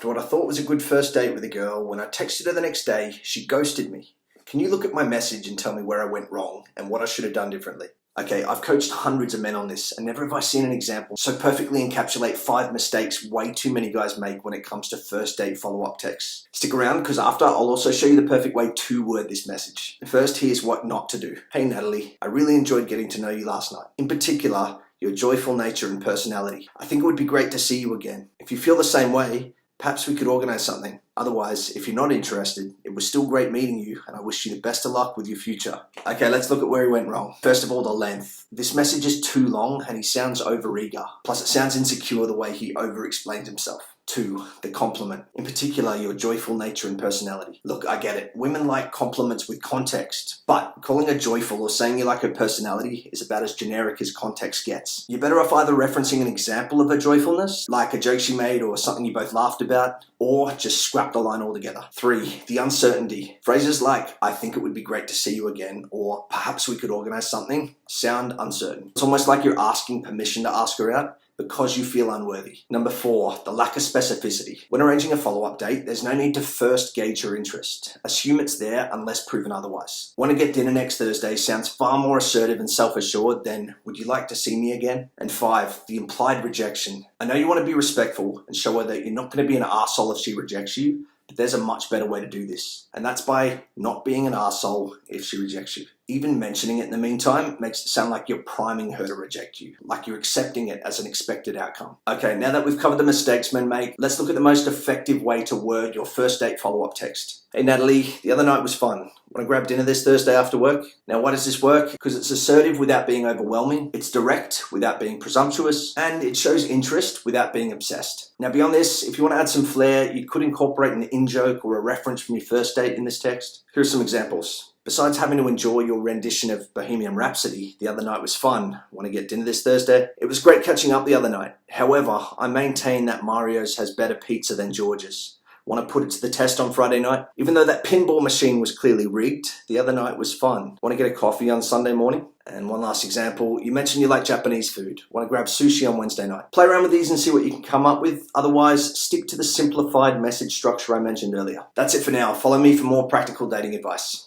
After what I thought was a good first date with a girl, when I texted her the next day, she ghosted me. Can you look at my message and tell me where I went wrong and what I should have done differently? Okay, I've coached hundreds of men on this, and never have I seen an example so perfectly encapsulate 5 mistakes way too many guys make when it comes to first date follow-up texts. Stick around, because after I'll also show you the perfect way to word this message. First, here's what not to do. Hey Natalie, I really enjoyed getting to know you last night. In particular, your joyful nature and personality. I think it would be great to see you again. If you feel the same way, perhaps we could organize something. Otherwise, if you're not interested, it was still great meeting you, and I wish you the best of luck with your future. Okay, let's look at where he went wrong. First of all, the length. This message is too long and he sounds overeager. Plus, it sounds insecure the way he over-explains himself. 2, the compliment. In particular, your joyful nature and personality. Look, I get it. Women like compliments with context, but calling her joyful or saying you like her personality is about as generic as context gets. You're better off either referencing an example of her joyfulness, like a joke she made or something you both laughed about, or just scrap the line altogether. 3, the uncertainty. Phrases like, I think it would be great to see you again, or perhaps we could organize something, sound uncertain. It's almost like you're asking permission to ask her out, because you feel unworthy. Number 4, the lack of specificity. When arranging a follow-up date, there's no need to first gauge your interest. Assume it's there unless proven otherwise. Want to get dinner next Thursday sounds far more assertive and self-assured than, would you like to see me again? And 5, the implied rejection. I know you want to be respectful and show her that you're not going to be an arsehole if she rejects you, but there's a much better way to do this. And that's by not being an arsehole if she rejects you. Even mentioning it in the meantime makes it sound like you're priming her to reject you, like you're accepting it as an expected outcome. Okay, now that we've covered the mistakes men make, let's look at the most effective way to word your first date follow-up text. Hey Natalie, the other night was fun. Want to grab dinner this Thursday after work? Now why does this work? Because it's assertive without being overwhelming, it's direct without being presumptuous, and it shows interest without being obsessed. Now beyond this, if you want to add some flair, you could incorporate an in-joke or a reference from your first date in this text. Here are some examples. Besides having to enjoy your rendition of Bohemian Rhapsody, the other night was fun. Want to get dinner this Thursday? It was great catching up the other night. However, I maintain that Mario's has better pizza than George's. Want to put it to the test on Friday night? Even though that pinball machine was clearly rigged, the other night was fun. Want to get a coffee on Sunday morning? And one last example, you mentioned you like Japanese food. Want to grab sushi on Wednesday night? Play around with these and see what you can come up with. Otherwise, stick to the simplified message structure I mentioned earlier. That's it for now. Follow me for more practical dating advice.